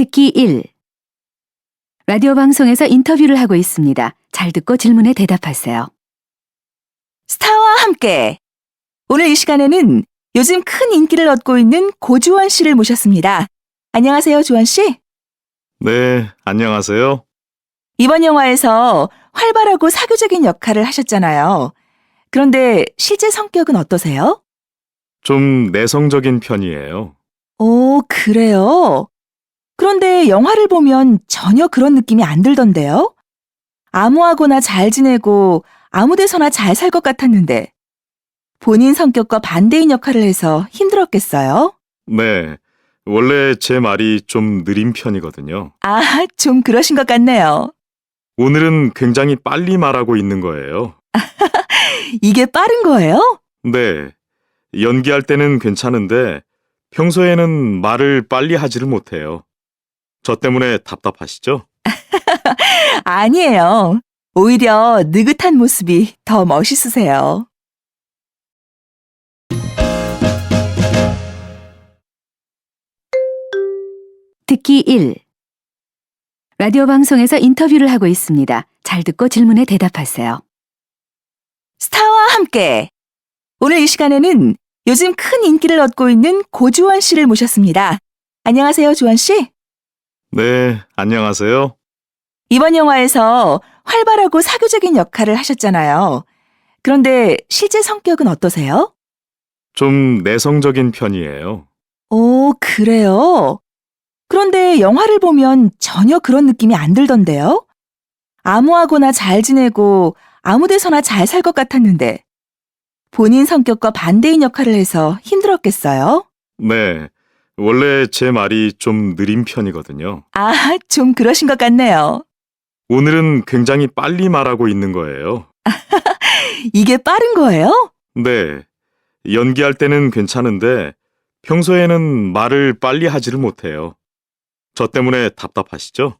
듣기 1. 라디오 방송에서 인터뷰를 하고 있습니다. 잘 듣고 질문에 대답하세요. 스타와 함께 오늘 이 시간에는 요즘 큰 인기를 얻고 있는 고주원 씨를 모셨습니다. 안녕하세요, 주원 씨. 네, 안녕하세요. 이번 영화에서 활발하고 사교적인 역할을 하셨잖아요. 그런데 실제 성격은 어떠세요? 좀 내성적인 편이에요. 오, 그래요? 그런데 영화를 보면 전혀 그런 느낌이 안 들던데요? 아무하고나 잘 지내고 아무 데서나 잘 살 것 같았는데 본인 성격과 반대인 역할을 해서 힘들었겠어요? 네, 원래 제 말이 좀 느린 편이거든요. 아, 좀 그러신 것 같네요. 오늘은 굉장히 빨리 말하고 있는 거예요. 이게 빠른 거예요? 네, 연기할 때는 괜찮은데 평소에는 말을 빨리 하지를 못해요. 저 때문에 답답하시죠? 아니에요. 오히려 느긋한 모습이 더 멋있으세요. 듣기 1. 라디오 방송에서 인터뷰를 하고 있습니다. 잘 듣고 질문에 대답하세요. 스타와 함께 오늘 이 시간에는 요즘 큰 인기를 얻고 있는 고주원 씨를 모셨습니다. 안녕하세요, 주원 씨. 네, 안녕하세요. 이번 영화에서 활발하고 사교적인 역할을 하셨잖아요. 그런데 실제 성격은 어떠세요? 좀 내성적인 편이에요. 오, 그래요? 그런데 영화를 보면 전혀 그런 느낌이 안 들던데요? 아무하고나 잘 지내고 아무 데서나 잘 살 것 같았는데 본인 성격과 반대인 역할을 해서 힘들었겠어요? 네, 원래 제 말이 좀 느린 편이거든요. 아, 좀 그러신 것 같네요. 오늘은 굉장히 빨리 말하고 있는 거예요. 이게 빠른 거예요? 네, 연기할 때는 괜찮은데 평소에는 말을 빨리 하지를 못해요. 저 때문에 답답하시죠?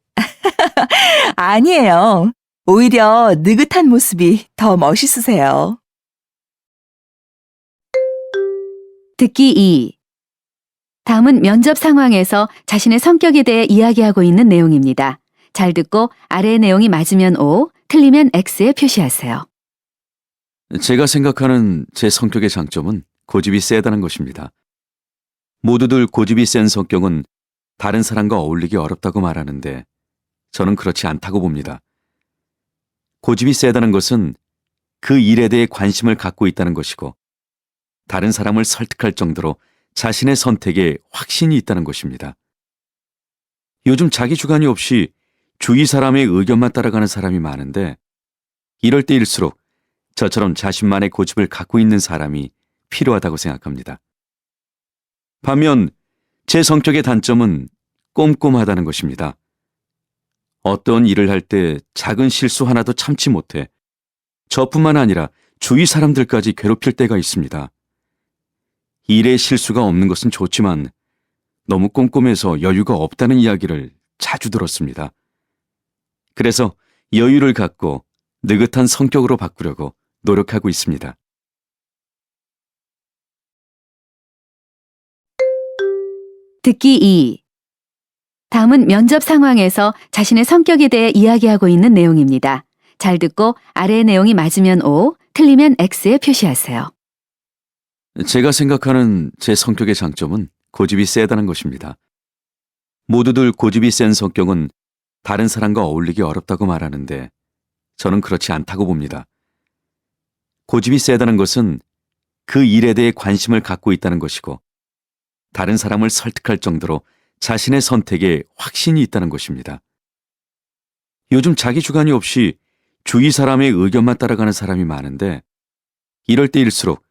아니에요. 오히려 느긋한 모습이 더 멋있으세요. 듣기 2. 다음은 면접 상황에서 자신의 성격에 대해 이야기하고 있는 내용입니다. 잘 듣고 아래의 내용이 맞으면 O, 틀리면 X에 표시하세요. 제가 생각하는 제 성격의 장점은 고집이 세다는 것입니다. 모두들 고집이 센 성격은 다른 사람과 어울리기 어렵다고 말하는데 저는 그렇지 않다고 봅니다. 고집이 세다는 것은 그 일에 대해 관심을 갖고 있다는 것이고 다른 사람을 설득할 정도로 자신의 선택에 확신이 있다는 것입니다. 요즘 자기 주관이 없이 주위 사람의 의견만 따라가는 사람이 많은데 이럴 때일수록 저처럼 자신만의 고집을 갖고 있는 사람이 필요하다고 생각합니다. 반면 제 성격의 단점은 꼼꼼하다는 것입니다. 어떤 일을 할 때 작은 실수 하나도 참지 못해 저뿐만 아니라 주위 사람들까지 괴롭힐 때가 있습니다. 일에 실수가 없는 것은 좋지만 너무 꼼꼼해서 여유가 없다는 이야기를 자주 들었습니다. 그래서 여유를 갖고 느긋한 성격으로 바꾸려고 노력하고 있습니다. 듣기 2. 다음은 면접 상황에서 자신의 성격에 대해 이야기하고 있는 내용입니다. 잘 듣고 아래의 내용이 맞으면 O, 틀리면 X에 표시하세요. 제가 생각하는 제 성격의 장점은 고집이 세다는 것입니다. 모두들 고집이 센 성격은 다른 사람과 어울리기 어렵다고 말하는데 저는 그렇지 않다고 봅니다. 고집이 세다는 것은 그 일에 대해 관심을 갖고 있다는 것이고 다른 사람을 설득할 정도로 자신의 선택에 확신이 있다는 것입니다. 요즘 자기 주관이 없이 주위 사람의 의견만 따라가는 사람이 많은데 이럴 때일수록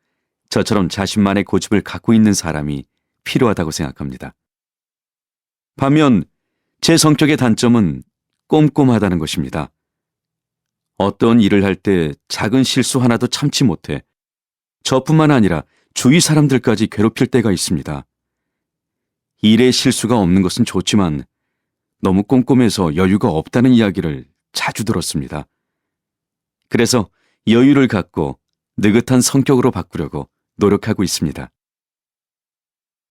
저처럼 자신만의 고집을 갖고 있는 사람이 필요하다고 생각합니다. 반면 제 성격의 단점은 꼼꼼하다는 것입니다. 어떤 일을 할 때 작은 실수 하나도 참지 못해 저뿐만 아니라 주위 사람들까지 괴롭힐 때가 있습니다. 일에 실수가 없는 것은 좋지만 너무 꼼꼼해서 여유가 없다는 이야기를 자주 들었습니다. 그래서 여유를 갖고 느긋한 성격으로 바꾸려고 노력하고 있습니다.